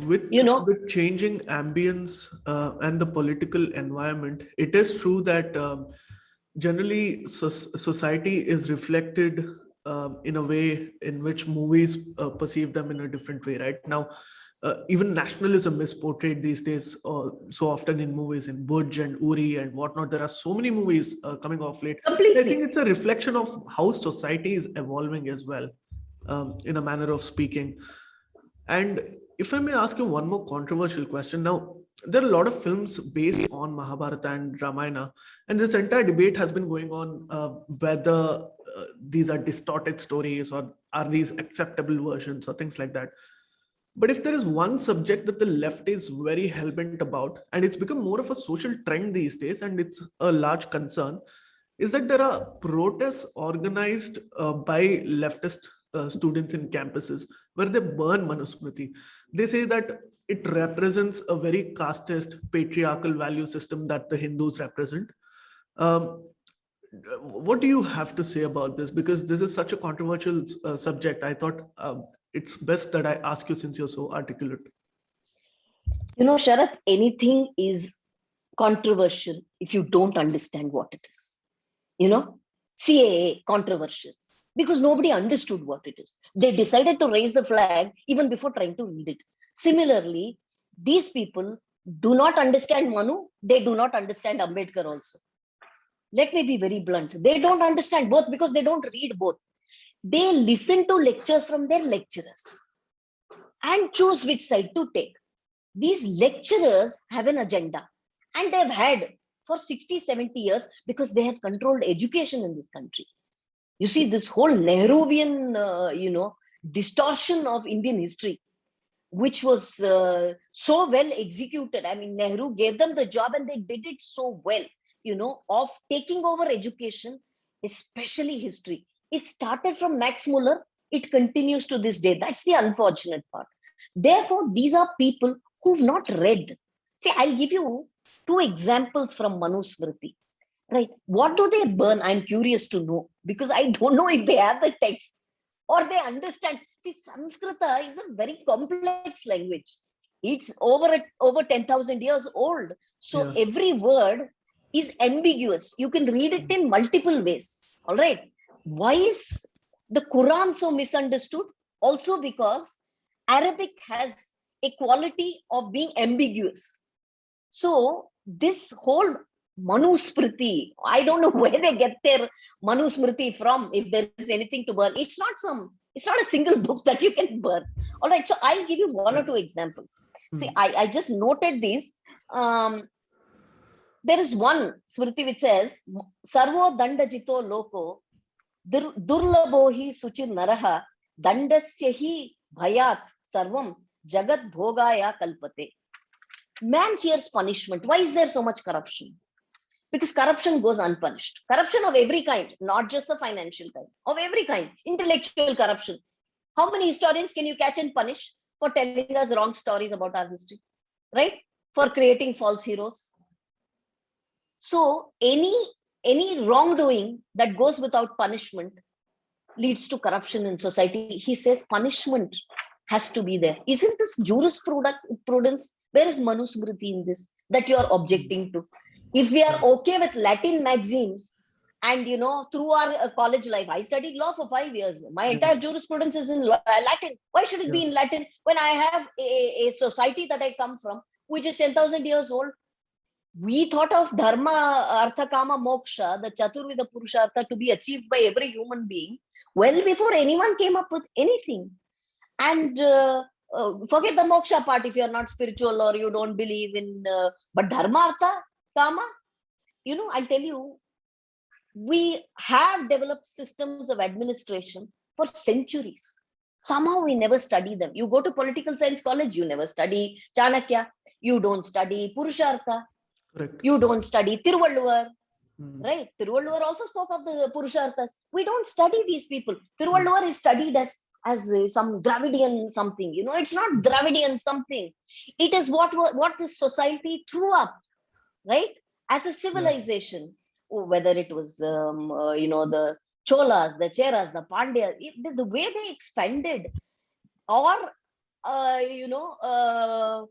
With You know, the changing ambience and the political environment, it is true that generally society is reflected in a way in which movies perceive them in a different way. Right now, even nationalism is portrayed these days so often in movies, in Budge and Uri and whatnot. There are so many movies coming off late. I think completely. it's a reflection of how society is evolving as well, in a manner of speaking. And if I may ask you one more controversial question, now there are a lot of films based on Mahabharata and Ramayana, and this entire debate has been going on whether these are distorted stories or are these acceptable versions or things like that. But if there is one subject that the left is very hell-bent about, and it's become more of a social trend these days, and it's a large concern, is that there are protests organized by leftist students in campuses where they burn Manusmriti. They say that it represents a very casteist, patriarchal value system that the Hindus represent. Um, what do you have to say about this? Because this is such a controversial subject. I thought it's best that I ask you since you're so articulate. You know, Sharath, anything is controversial if you don't understand what it is. You know, CAA, controversial, because nobody understood what it is. They decided to raise the flag even before trying to read it. Similarly, these people do not understand Manu, they do not understand Ambedkar also. Let me be very blunt. They don't understand both because they don't read both. They listen to lectures from their lecturers and choose which side to take. These lecturers have an agenda, and they've had for 60, 70 years because they have controlled education in this country. You see, this whole Nehruvian, distortion of Indian history, which was so well executed. I mean, Nehru gave them the job and they did it so well, of taking over education, especially history. It started from Max Muller, it continues to this day. That's the unfortunate part. Therefore, these are people who've not read. See, I'll give you two examples from Manusmriti. Right. What do they burn? I'm curious to know, because I don't know if they have the text or they understand. See, Sanskrita is a very complex language. It's over 10,000 years old. So Yeah. every word is ambiguous. You can read it in multiple ways. All right. Why is the Quran so misunderstood? Also because Arabic has a quality of being ambiguous. So this whole Manusmriti, I don't know where they get their Manusmriti from, if there is anything to burn. It's not a single book that you can burn. All right, so I'll give you one or two examples. See, I just noted these. There is one Smriti which says, Sarvo Dandajito Loko, Durlabo hi Suchir Naraha, Dandasya hi Bhayat Sarvam, Jagat Bhogaya Kalpate. Man fears punishment. Why is there so much corruption? Because corruption goes unpunished. Corruption of every kind, not just the financial kind, of every kind. Intellectual corruption. How many historians can you catch and punish for telling us wrong stories about our history? Right? For creating false heroes. So any wrongdoing that goes without punishment leads to corruption in society. He says punishment has to be there. Isn't this jurisprudence? Where is Manusmriti in this that you are objecting to? If we are okay with Latin maxims, and through our college life, I studied law for 5 years. My entire jurisprudence is in Latin. Why should it be in Latin when I have a society that I come from, which is 10,000 years old? We thought of dharma, artha, kama, moksha, the chaturvida purushartha, to be achieved by every human being well before anyone came up with anything. And forget the moksha part if you're not spiritual or you don't believe in, but dharma, artha, kama, I'll tell you, we have developed systems of administration for centuries. Somehow we never study them. You go to political science college, you never study Chanakya, you don't study Purushartha, Correct. you don't study Tiruvalluvar, right? Tiruvalluvar also spoke of the Purusharthas. We don't study these people. Tiruvalluvar is studied as some Dravidian something. It's not Dravidian something. It is what this society threw up, right? As a civilization, whether it was, the Cholas, the Cheras, the Pandyas, the way they expanded, or like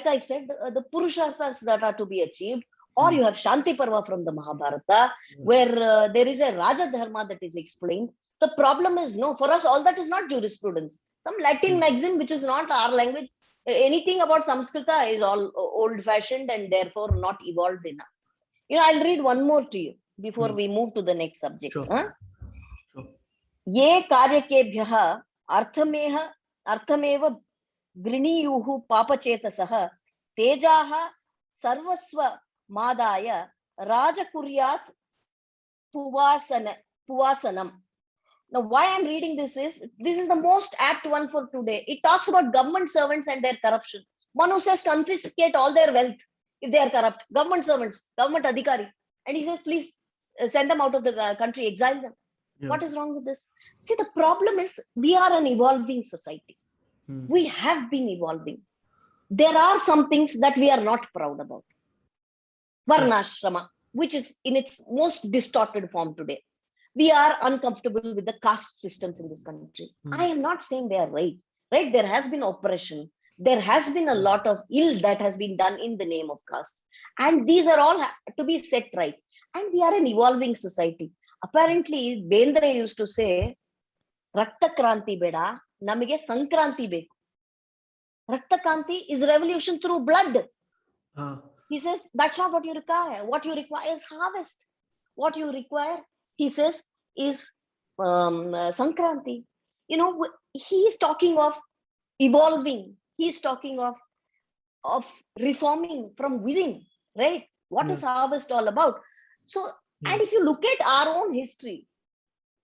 I said, the purushastas that are to be achieved, or you have Shanti Parva from the Mahabharata, where there is a Raja Dharma that is explained. The problem is, no, for us, all that is not jurisprudence. Some Latin magazine, which is not our language, anything about Sanskrita is all old fashioned and therefore not evolved enough. I'll read one more to you before we move to the next subject. Sure. Huh? Sure. ये कार्यकेभ्यः अर्थमेव गृणीयुः पापचेतसः तेजाः सर्वस्वमादाय राजकुर्यात् पुवासनम्. Now, why I'm reading this is the most apt one for today. It talks about government servants and their corruption. Manu says confiscate all their wealth if they are corrupt. Government servants, government adhikari. And he says, please send them out of the country, exile them. Yeah. What is wrong with this? See, the problem is we are an evolving society. We have been evolving. There are some things that we are not proud about. Varnashrama, which is in its most distorted form today. We are uncomfortable with the caste systems in this country. I am not saying they are right. Right? There has been oppression. There has been a lot of ill that has been done in the name of caste. And these are all to be set right. And we are an evolving society. Apparently, Bendre used to say, Rakta Kranti beda, namige Sankranti beku. Rakta Kranti is revolution through blood. He says, that's not what you require. What you require is harvest. What you require, he says, is Sankranti. He is talking of evolving. He is talking of reforming from within, right? What is harvest all about? So, and if you look at our own history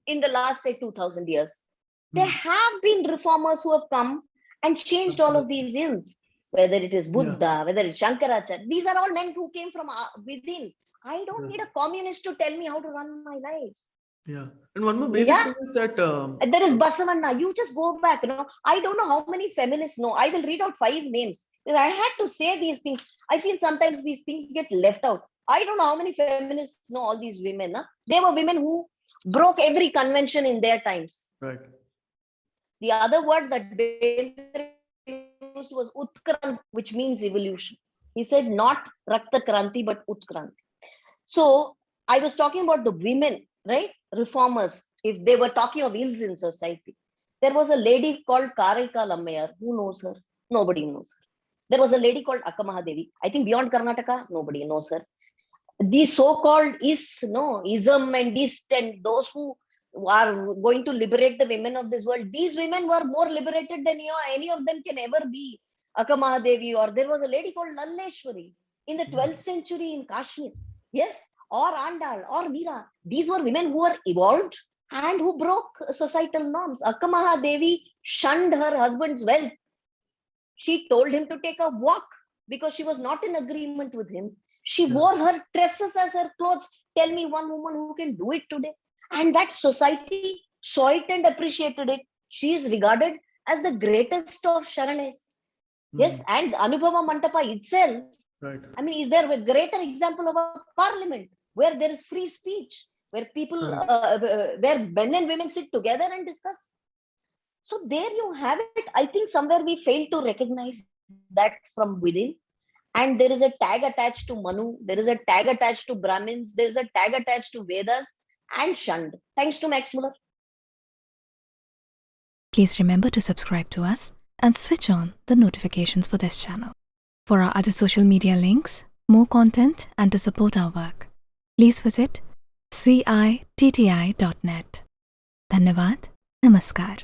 in the last, say, 2000 years, there have been reformers who have come and changed all of these ills, whether it is Buddha, whether it's Shankaracharya. These are all men who came from within. I don't need a communist to tell me how to run my life. Yeah. And one more basic thing is that there is Basavanna. You just go back. I don't know how many feminists know. I will read out 5 names. I had to say these things. I feel sometimes these things get left out. I don't know how many feminists know all these women. They were women who broke every convention in their times. Right. The other word that Bendre used was Utkrant, which means evolution. He said not Rakta Kranti, but Utkranti. So I was talking about the women, right? Reformers, if they were talking of ills in society. There was a lady called Karaikal Ammayar. Who knows her? Nobody knows her. There was a lady called Akkamahadevi. I think beyond Karnataka, nobody knows her. These so-called ism and ist and those who are going to liberate the women of this world, these women were more liberated than any of them can ever be. Akkamahadevi, or there was a lady called Lalleshwari in the 12th century in Kashmir. Yes, or Andal, or Veera. These were women who were evolved and who broke societal norms. Akkamahadevi shunned her husband's wealth. She told him to take a walk because she was not in agreement with him. She wore her tresses as her clothes. Tell me one woman who can do it today. And that society saw it and appreciated it. She is regarded as the greatest of Sharanes. Yes, and Anubhava Mantapa itself. Right. I mean, is there a greater example of a parliament where there is free speech, where people, where men and women sit together and discuss? So there you have it. I think somewhere we fail to recognize that from within. And there is a tag attached to Manu. There is a tag attached to Brahmins. There is a tag attached to Vedas and shunned. Thanks to Max Muller. Please remember to subscribe to us and switch on the notifications for this channel. For our other social media links, more content, and to support our work, please visit citti.net. Dhanyavad. Namaskar.